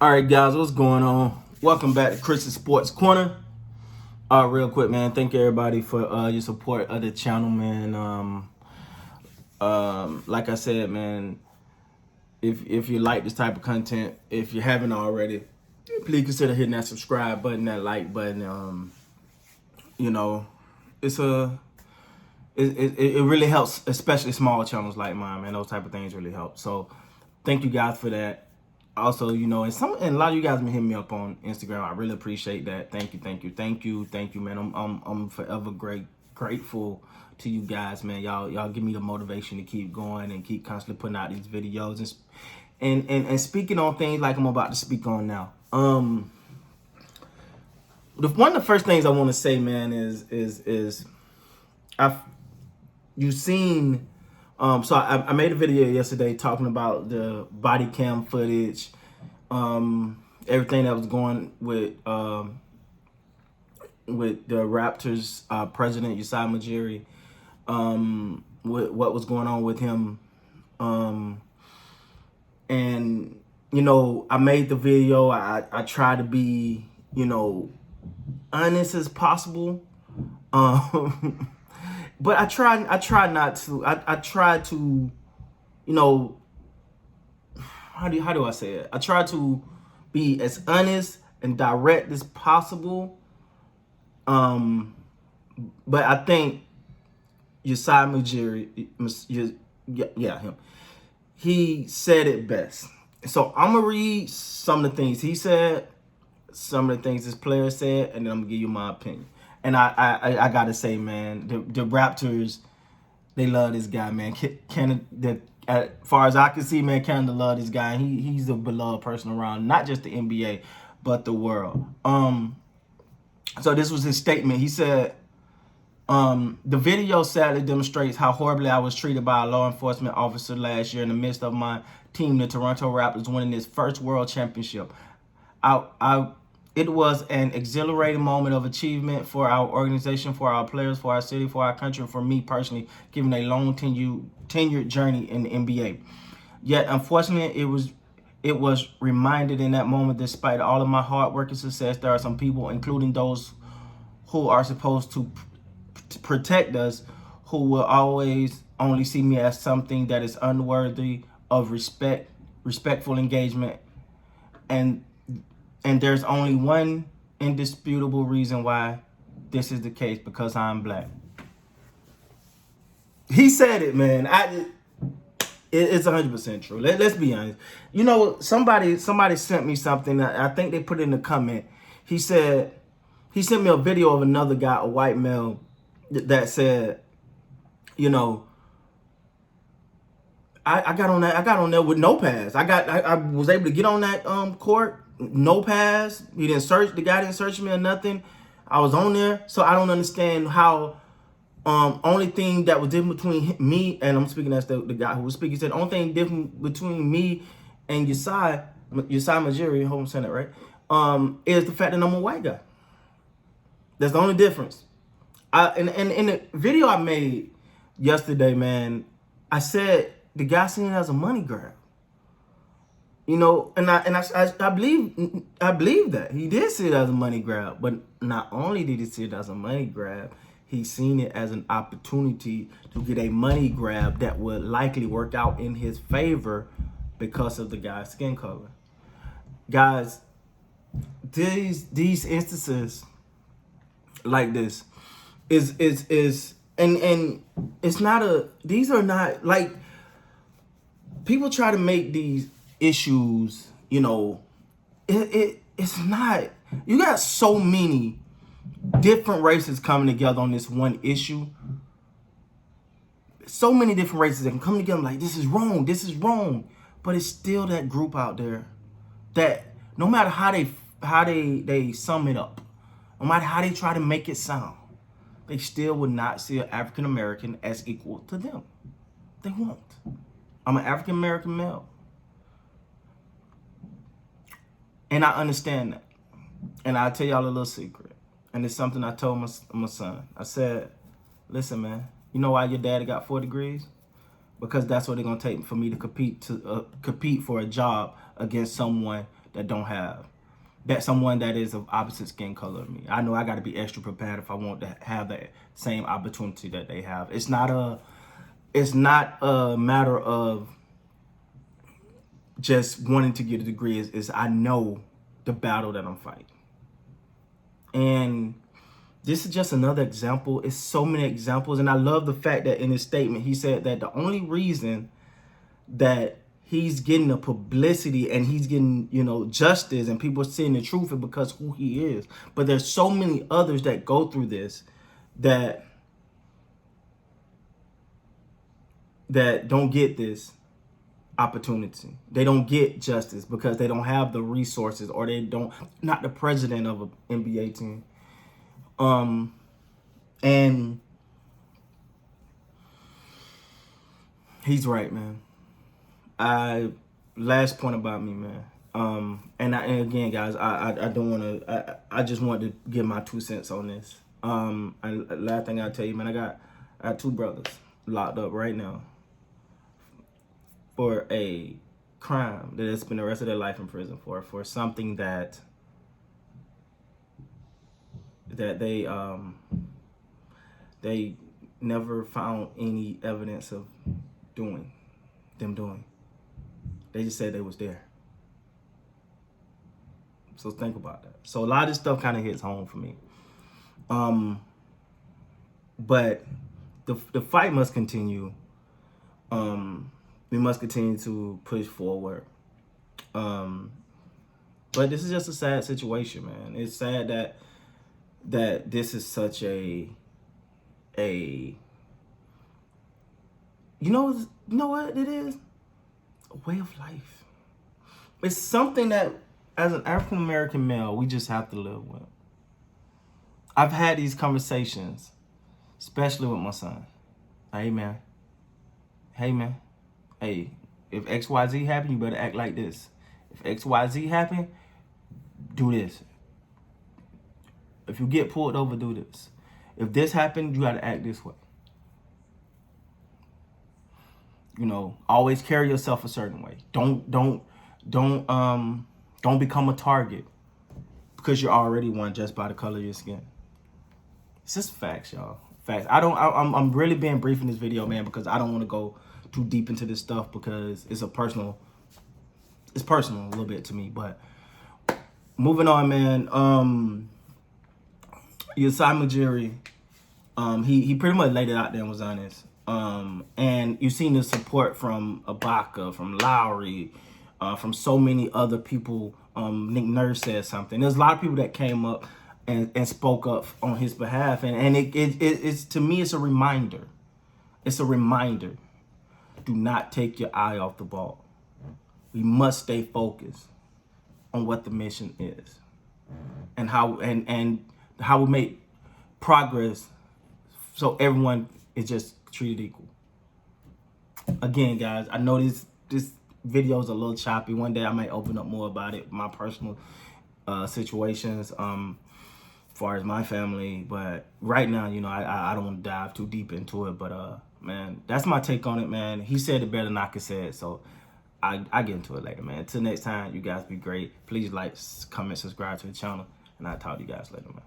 All right, guys, what's going on? Welcome back to Chris's Sports Corner. Real quick, man, thank you everybody for your support of the channel, man. Like I said, man, if you like this type of content, if you haven't already, please consider hitting that subscribe button, that like button. You know, it really helps, especially small channels like mine, man. Those type of things really help. So, thank you guys for that. Also, you know, and a lot of you guys been hitting me up on Instagram. I really appreciate that. Thank you, man. I'm forever grateful to you guys, man. Y'all give me the motivation to keep going and keep constantly putting out these videos and speaking on things like I'm about to speak on now. One of the first things I want to say, man, is you've seen. So I made a video yesterday talking about the body cam footage, everything that was going with the Raptors president Masai Ujiri, what was going on with him, and you know, I made the video. I try to be, you know, honest as possible. But I try not to. I try to, you know, how do I say it? I try to be as honest and direct as possible. But I think Masai Ujiri, yeah, him. He said it best. So I'm gonna read some of the things he said, some of the things this player said, and then I'm gonna give you my opinion. And I gotta say, man, the Raptors, they love this guy, man. Canada, as far as I can see, man, Canada love this guy. He's a beloved person around, not just the NBA, but the world. So this was his statement. He said, the video sadly demonstrates how horribly I was treated by a law enforcement officer last year in the midst of my team, the Toronto Raptors, winning its first world championship. It was an exhilarating moment of achievement for our organization, for our players, for our city, for our country, and for me personally, given a long tenured journey in the NBA. Yet, unfortunately, it was reminded in that moment, despite all of my hard work and success, there are some people, including those who are supposed to protect us, who will always only see me as something that is unworthy of respectful engagement, and there's only one indisputable reason why this is the case, because I'm black. He said it, man. It's 100% true. Let's be honest. You know, somebody sent me something. I think they put it in the comment. He said, he sent me a video of another guy, a white male, that said, you know, I got on there with no pass. I was able to get on that court. No pass. The guy didn't search me or nothing. I was on there. So I don't understand how only thing that was different between me, and I'm speaking as the guy who was speaking, said only thing different between me and Masai Ujiri, hope I'm saying that right, is the fact that I'm a white guy. That's the only difference. In the video I made yesterday, man, I said the guy seen it as a money grab. You know, and I believe that he did see it as a money grab, but not only did he see it as a money grab, he seen it as an opportunity to get a money grab that would likely work out in his favor because of the guy's skin color. Guys, these instances like this is and it's not these are not like, people try to make these issues, you know, it's not. You got so many different races coming together on this one issue. So many different races that can come together like, this is wrong, but it's still that group out there that no matter how they sum it up, no matter how they try to make it sound, they still would not see an African American as equal to them. They won't. I'm an African American male. And I understand that. And I'll tell y'all a little secret. And it's something I told my son. I said, listen, man, you know why your daddy got 4 degrees? Because that's what they're going to take for me to compete for a job against someone that don't have, that someone that is of opposite skin color of me. I know I got to be extra prepared if I want to have that same opportunity that they have. It's not a matter of just wanting to get a degree. Is I know the battle that I'm fighting. And this is just another example. It's so many examples. And I love the fact that in his statement, he said that the only reason that he's getting the publicity and he's getting, justice and people are seeing the truth is because who he is. But there's so many others that go through this that don't get this opportunity. They don't get justice because they don't have the resources, or they don't, not the president of an NBA team. And he's right, man. Last point about me, man. And again, guys, I don't want to. I just want to give my 2 cents on this. Last thing I'll tell you, man, I got 2 brothers locked up right now for a crime that they spent the rest of their life in prison for something that they never found any evidence of doing. They just said they was there. So think about that. So a lot of this stuff kind of hits home for me. But the fight must continue. We must continue to push forward. But this is just a sad situation, man. It's sad that this is such a you know what it is? A way of life. It's something that as an African American male, we just have to live with. I've had these conversations, especially with my son. Hey man, hey, if XYZ happen, you better act like this. If XYZ happen, do this. If you get pulled over, do this. If this happened, you gotta act this way. Always carry yourself a certain way. Don't become a target because you're already one just by the color of your skin. It's just facts, y'all. Facts. I'm really being brief in this video, man, because I don't want to go too deep into this stuff because it's personal a little bit to me. But moving on, man. Masai Ujiri, he pretty much laid it out there and was honest. And you've seen the support from Ibaka, from Lowry, from so many other people. Nick Nurse said something. There's a lot of people that came up and spoke up on his behalf. And it's to me, it's a reminder. It's a reminder. Do not take your eye off the ball. We must stay focused on what the mission is and how we make progress so everyone is just treated equal. Again, guys, I know this video is a little choppy. One day I might open up more about it, my personal situations as far as my family. But right now, I don't want to dive too deep into it. But man, that's my take on it, man. He said it better than I could say it, so I get into it later, man. Until next time, you guys be great. Please like, comment, subscribe to the channel, and I'll talk to you guys later, man.